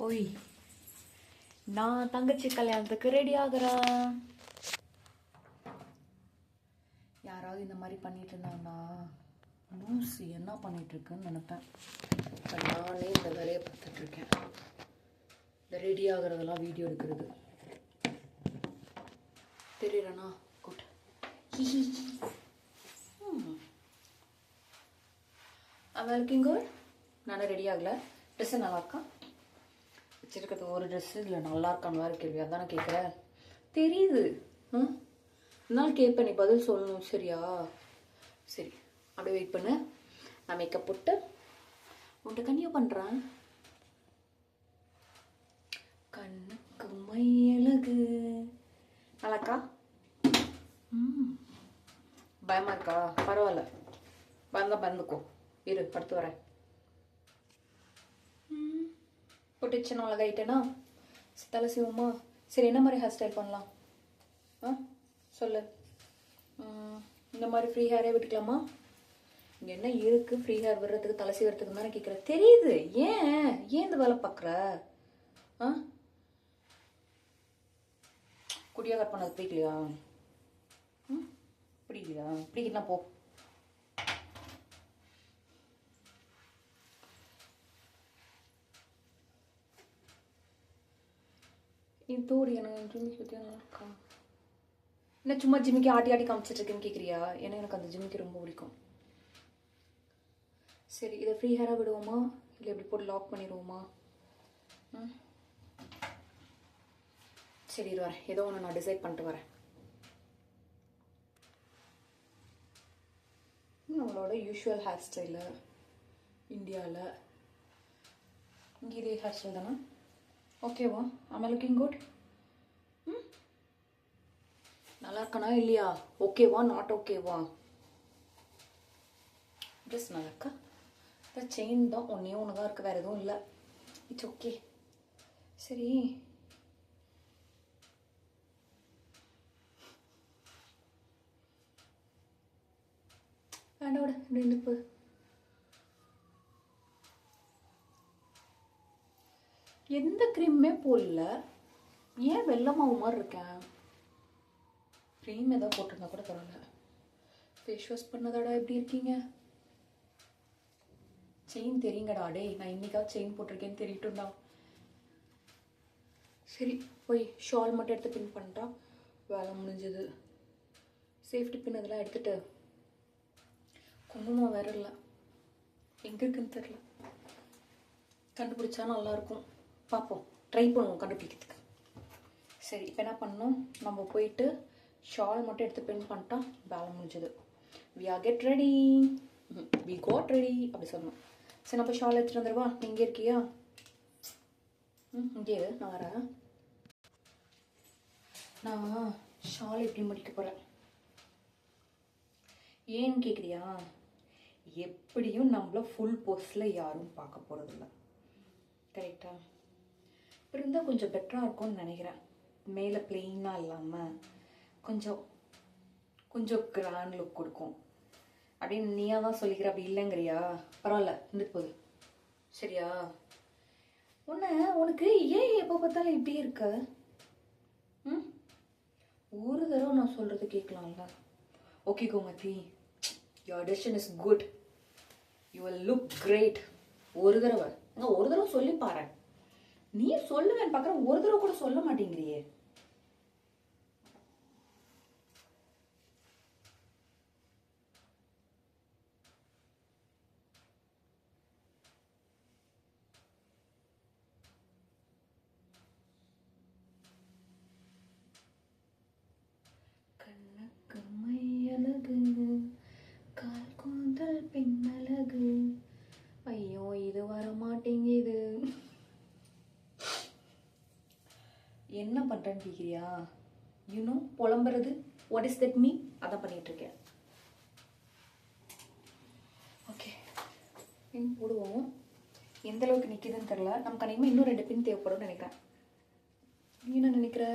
ஓய், நான் தங்கச்சி கல்யாணத்துக்கு ரெடி ஆகுறேன். யாராவது இந்த மாதிரி பண்ணிட்டு இருந்தாங்கன்னா லூசி என்ன பண்ணிட்டு இருக்குன்னு நினைப்பேன். நானே இந்த வேலையை பார்த்துட்டு இருக்கேன். இந்த ரெடி ஆகுறதெல்லாம் வீடியோ எடுக்கிறது தெரியலண்ணா. குட். Looking good. நானும் ரெடி ஆகலை. ட்ரெஸ்ஸு நல்லா இருக்கா? வச்சிருக்கிறது ஒரு ட்ரெஸ்ஸு இல்லை, நல்லா இருக்கான்னு வேறு கேள்வி. அதானே கேட்குறேன். தெரியுது. இருந்தாலும் கேட்பேன், நீ பதில் சொல்லணும். சரியா? சரி, அப்படியே வெயிட் பண்ணு. நான் மேக்கப் போட்டு உன்கிட்ட கன்னியா பண்ணுறேன். கண்ணுக்கு மையழகு நல்லாக்கா? பயமா இருக்கா? பரவாயில்ல, பயந்துக்கோ. இரு, படுத்து வரேன். பொட்டுச்சு நான் அழகாயிட்டேனா? தலை சிவமா? சரி, என்ன மாதிரி ஹேர் ஸ்டைல் பண்ணலாம்? சொல்லு. இந்த மாதிரி ஃப்ரீ ஹேரே விட்டுக்கலாமா? இங்கே என்ன இருக்குது ஃப்ரீ ஹேர் விடுறதுக்கு, தலை சீவறதுக்கு தானே கேட்குறேன். தெரியுது. ஏன் இந்த வேலை பார்க்குற? குட்டியாக கட் பண்ணது பிடிக்கலையா? பிடிக்கலையா? பிடிக்கலனா போ. இது தோடி எனக்கு ஜிம்மிக்கு பற்றி நல்லா இருக்கா? என்ன சும்மா ஜிம்மிக்கு ஆட்டி ஆட்டி காமிச்சிட்ருக்கேன்னு கேட்குறியா? ஏன்னா எனக்கு அந்த ஜிம்மிக்கு ரொம்ப பிடிக்கும். சரி, இதை ஃப்ரீ ஹேராக விடுவோமா இல்லை எப்படி போட்டு லாக் பண்ணிடுவோமா? சரி, இது வரேன். ஏதோ ஒன்று நான் டிசைட் பண்ணிட்டு வரேன். நம்மளோட யூஷுவல் ஹேர் ஸ்டைலு இந்தியாவில் இங்கே இதே ஹேர் ஸ்டைல் தானே? ஓகேவா? ஆம் லுக்கிங் குட். நல்லா இருக்கனா இல்லையா? ஓகேவா நாட் ஓகேவா? ட்ரெஸ் நல்லா இருக்கா? இந்த செயின் தான் ஒன்றே ஒன்று தான் இருக்குது, வேறு எதுவும் இல்லை. It's okay. சரி, வேண்டாம் விட. இப்படி இருந்துப்பு. எந்த க்ரீமுமே போடல. ஏன் வெள்ளை மாவு மாதிரி இருக்கேன்? க்ரீம் ஏதாவது போட்டிருந்தா கூட பரவாயில்ல. ஃபேஸ் வாஷ் பண்ணதாடா எப்படி இருக்கீங்க? செயின் தெரியுங்கடா. டே, நான் இன்னைக்காவது செயின் போட்டிருக்கேன்னு தெரியட்டும்டா. சரி, போய் ஷால் மட்டும் எடுத்து பின் பண்ணிட்டா வேலை முடிஞ்சது. சேஃப்டி பின் இதெல்லாம் எடுத்துட்டு, குங்குமம் வேற இல்லை, எங்கே இருக்குன்னு தெரில. கண்டுபிடிச்சா நல்லாயிருக்கும். பார்ப்போம், ட்ரை பண்ணுவோம் கண்டுபிடிக்கிறதுக்கு. சரி, இப்போ என்ன பண்ணணும்? நம்ம போயிட்டு ஷால் மட்டும் எடுத்து பின் பண்ணிட்டா வேலை முடிஞ்சது. We are get ready. We got ready அப்படி சொல்லணும். சரி, நான் போய் ஷால் எடுத்துகிட்டு வந்துடுவா. நீ இங்கே இருக்கியா? இங்கே நான் வரேன். நான் ஷால் எப்படி முடிக்க போகிறேன் ஏன்னு கேட்குறியா? எப்படியும் நம்மள ஃபுல் போஸ்டில் யாரும் பார்க்க போகிறதில்ல. கரெக்டா? இருந்தால் கொஞ்சம் பெட்டராக இருக்கும்னு நினைக்கிறேன். மேலே பிளெயினாக இல்லாமல் கொஞ்சம் கிராண்ட் லுக் கொடுக்கும் அப்படின்னு நீயா தான் சொல்லிக்கிற. அப்படி இல்லைங்கிறியா? பரவாயில்ல, இருந்துட்டு போகுது. சரியா? உனக்கு ஏன் எப்போ பார்த்தாலும் இப்படி இருக்க? ஒரு தடவை நான் சொல்கிறது கேட்கலாம்ல? Okay Gomathi, your decision is good. You will look great. ஒரு தடவை சொல்லி பாரு. நீ சொல்லுவேன்னு பார்க்குற, ஒரு தடவை கூட சொல்ல மாட்டேங்கிறியே. கண்ணுக்கு மையழகு, கால் கூந்தல் பெண்ணழகு. ஐயோ, இது வர மாட்டேங்குது. என்ன பண்ணுறேன்னு கேட்குறியா? இன்னும் புலம்புறது. What is that me? அதான் பண்ணிகிட்டு இருக்கேன். ஓகே, பின் போடுவோம். எந்த அளவுக்கு நிற்கிதுன்னு தெரில. நமக்கு அன்றைக்குமே இன்னும் 2 பின் தேவைப்படும்னு நினைக்கிறேன். நீ என்ன நினைக்கிற?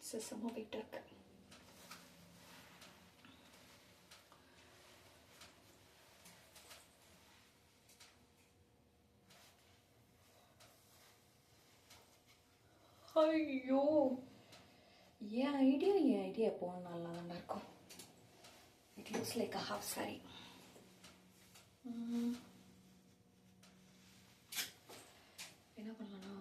செம்ம வெயிட்டாக இருக்கு. ஐயோ, என் ஐடியா எப்போ நல்லா தான் இருக்கும். It looks like a half sorry. என்ன பண்ணலான்னா,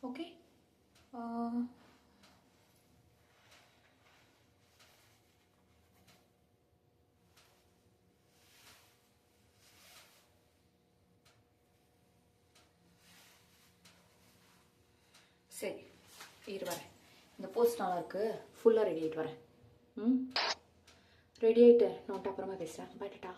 ஓகே, சரி இரு வரேன். இந்த போஸ்ட் நல்லா இருக்கு, ஃபுல்லாக ரெடி ஆகிட்டு வரேன். ரெடி ஆகிட்டு நான் அப்புறமா பேசுகிறேன். பாய்டா.